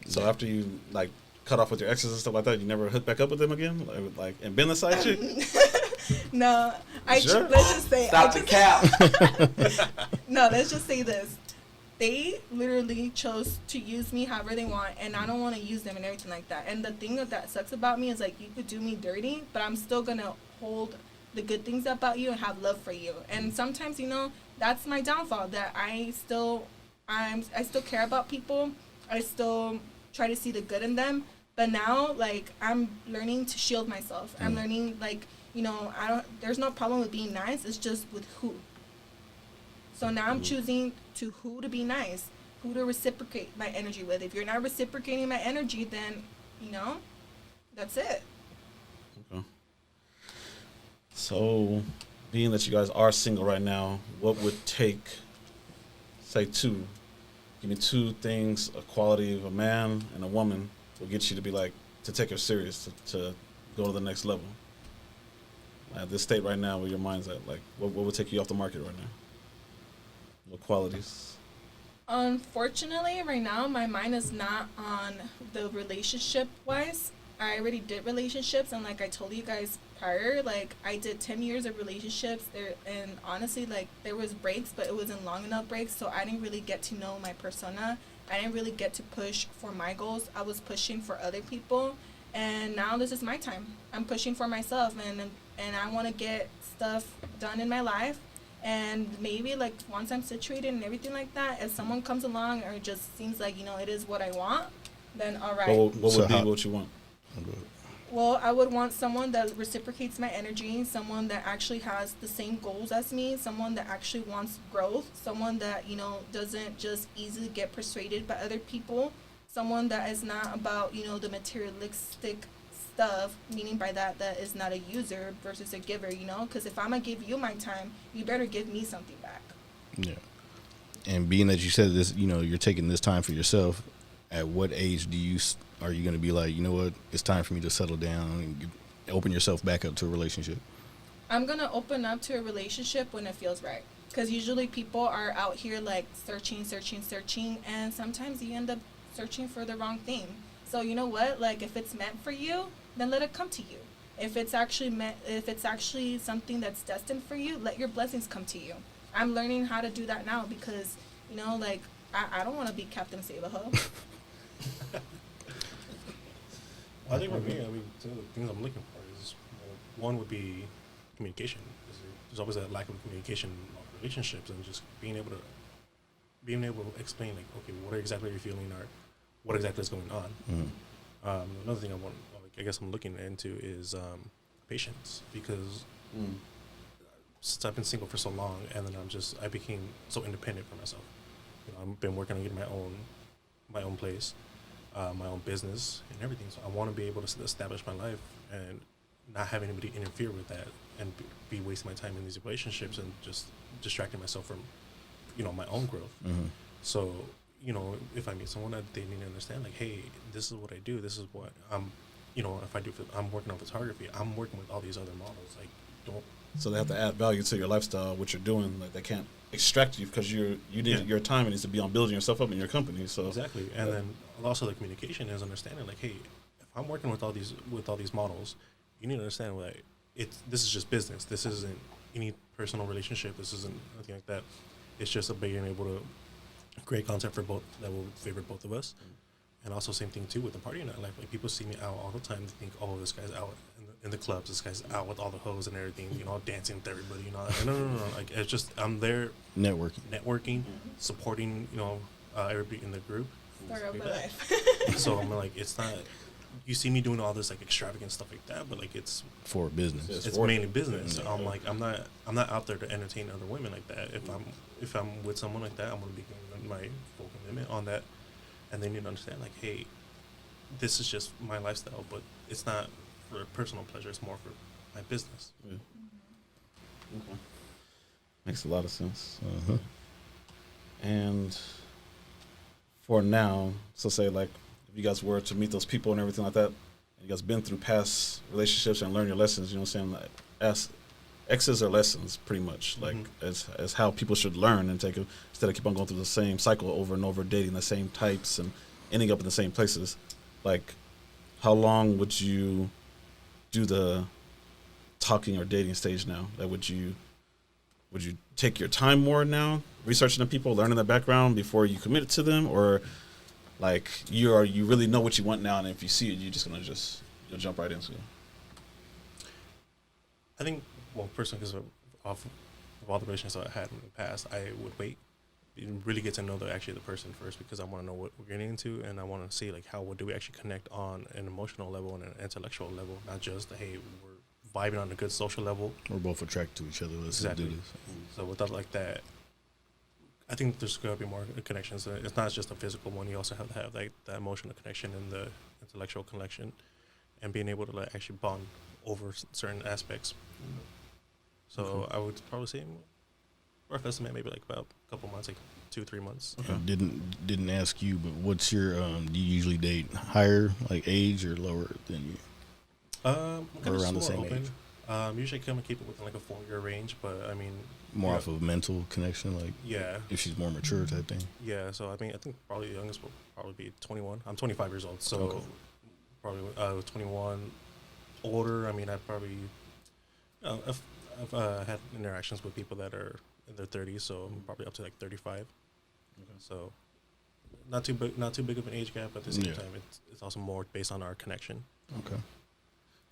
So after you like cut off with your exes and stuff like that, you never hook back up with them again, like and been the side chick? No, Sure. let's just say Stop the cap. No, let's just say this. They literally chose to use me however they want, and I don't want to use them and everything like that. And the thing that sucks about me is, like, you could do me dirty, but I'm still going to hold the good things about you and have love for you. And sometimes, you know, that's my downfall, that I still care about people. I still try to see the good in them. But now, like, I'm learning to shield myself. I'm learning, like, you know, there's no problem with being nice. It's just with who. So now I'm choosing who to be nice, who to reciprocate my energy with. If you're not reciprocating my energy, then, you know, that's it. Okay. So, being that you guys are single right now, what would take, say, give me two things, a quality of a man and a woman will get you to be like, to take her serious, to go to the next level? At this state right now where your mind's at, like, what would take you off the market right now? What qualities? Unfortunately, right now, my mind is not on the relationship-wise. I already did relationships, and like I told you guys prior, like, I did 10 years of relationships there, and honestly, like, there was breaks, but it wasn't long enough breaks, so I didn't really get to know my persona. I didn't really get to push for my goals. I was pushing for other people, and now this is my time. I'm pushing for myself, and I want to get stuff done in my life. And maybe, like, once I'm situated and everything like that, if someone comes along or it just seems like, you know, it is what I want, then all right. What would be what you want? Well, I would want someone that reciprocates my energy, someone that actually has the same goals as me, someone that actually wants growth, someone that, you know, doesn't just easily get persuaded by other people, someone that is not about, you know, the materialistic stuff, meaning by that is not a user versus a giver, you know, because if I'm gonna give you my time, you better give me something back. Yeah. And being that you said this, you know, you're taking this time for yourself, at what age are you going to be like, you know what, it's time for me to settle down and open yourself back up to a relationship? I'm gonna open up to a relationship when it feels right, because usually people are out here like searching, and sometimes you end up searching for the wrong thing. So you know what, like, if it's meant for you, then let it come to you. If it's actually something that's destined for you, let your blessings come to you. I'm learning how to do that now because, you know, like, I don't want to be Captain Save-A-Ho. I think for me, I mean, some of the things I'm looking for is, one would be communication. There's always a lack of communication in relationships, and just being able to explain, like, okay, what exactly are you feeling, or what exactly is going on. Another thing I guess I'm looking into is patience, because since I've been single for so long, and then I became so independent for myself. You know, I've been working on getting my own place, my own business, and everything. So I want to be able to establish my life and not have anybody interfere with that, and be wasting my time in these relationships and just distracting myself from, you know, my own growth. So, you know, if I meet someone, that they need to understand, like, hey, this is what I do. This is what you know, if I'm working on photography, I'm working with all these other models. Like, don't. So they have to add value to your lifestyle, what you're doing. Like, they can't extract you because you need your time needs to be on building yourself up in your company. So exactly, and then also the communication is understanding, like, hey, if I'm working with all these models, you need to understand, like, this is just business. This isn't any personal relationship. This isn't anything like that. It's just being able to create content for both that will favor both of us. And also same thing too with the party night life. Like, people see me out all the time. They think, oh, this guy's out in the clubs. This guy's out with all the hoes and everything. You know, dancing with everybody. You know, no. Like, it's just I'm there networking, supporting. You know, everybody in the group. Story of my life. So I'm like, it's not. You see me doing all this like extravagant stuff like that, but like it's for business. It's mainly business. I'm like, I'm not out there to entertain other women like that. If I'm with someone like that, I'm gonna be giving my full commitment on that. And they need to understand, like, hey, this is just my lifestyle, but it's not for personal pleasure. It's more for my business. Yeah. Okay. Makes a lot of sense. And for now, so say, like, if you guys were to meet those people and everything like that, you guys been through past relationships and learn your lessons, you know what I'm saying? Like, exes are lessons, pretty much, like, as how people should learn and instead of keep on going through the same cycle over and over, dating the same types and ending up in the same places. Like, how long would you do the talking or dating stage now? Like, would you take your time more now, researching the people, learning their background before you commit it to them, or like you really know what you want now, and if you see it, you're just gonna you'll jump right into it? I think, well, personally, because of all the relationships I had in the past, I would wait and really get to know the person first, because I want to know what we're getting into, and I want to see like how do we actually connect on an emotional level and an intellectual level, not just hey, we're vibing on a good social level. We're both attracted to each other. Let's Exactly. do this. So without like that, I think there's going to be more connections. It's not just a physical one. You also have to have like the emotional connection and the intellectual connection, and being able to like actually bond over certain aspects. So I would probably say rough estimate maybe like about a couple months, like 2-3 months. Okay. Didn't ask you, but what's your do you usually date higher like age or lower than you? I'm Or around the same open. age? Usually come and keep it within like a 4-year range, but I mean More yeah. off of mental connection, like Yeah. if she's more mature type thing. Yeah, so I mean, I think probably the youngest will probably be 21. I'm 25 years old, so Okay. probably 21. Older, I mean, I've had interactions with people that are in their 30s, so I'm probably up to like 35. Okay. So not too big of an age gap, but at the same Yeah. time, it's also more based on our connection. Okay.